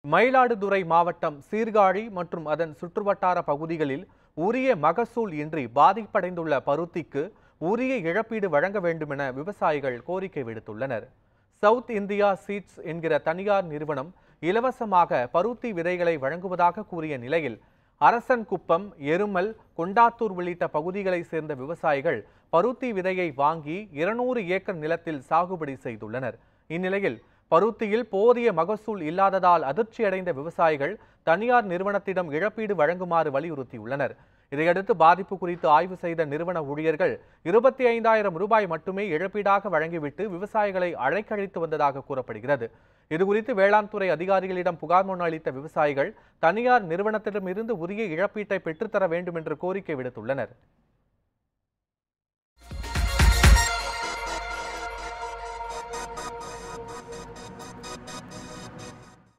மயிலாடுதுறை மாவட்டம் சீர்காழி மற்றும் அதன் சுற்றுவட்டார பகுதிகளில் உரிய மகசூல் இன்றி பாதிப்படைந்துள்ள பருத்திக்கு உரிய இழப்பீடு வழங்க வேண்டும் என விவசாயிகள் கோரிக்கை விடுத்துள்ளனர். சவுத் இந்தியா சீட்ஸ் என்கிற தனியார் நிறுவனம் இலவசமாக பருத்தி விதைகளை வழங்குவதாக கூறிய நிலையில் அரசன்குப்பம், எருமல், கொண்டாத்தூர் உள்ளிட்ட பகுதிகளை சேர்ந்த விவசாயிகள் பருத்தி விதையை வாங்கி 200 ஏக்கர் நிலத்தில் சாகுபடி செய்துள்ளனர். இந்நிலையில் பருத்தியில் போதிய மகசூல் இல்லாததால் அதிர்ச்சியடைந்த விவசாயிகள் தனியார் நிறுவனத்திடம் இழப்பீடு வழங்குமாறு வலியுறுத்தியுள்ளனர். இதையடுத்து பாதிப்பு குறித்து ஆய்வு செய்த நிறுவன ஊழியர்கள் 25,000 ரூபாய் மட்டுமே இழப்பீடாக வழங்கிவிட்டு விவசாயிகளை அழைக்கழித்து வந்ததாக கூறப்படுகிறது. இதுகுறித்து வேளாண் துறை அதிகாரிகளிடம் புகார் மனு அளித்த விவசாயிகள் தனியார் நிறுவனத்திடமிருந்து உரிய இழப்பீட்டை பெற்றுத்தர வேண்டும் என்று கோரிக்கை விடுத்துள்ளனர்.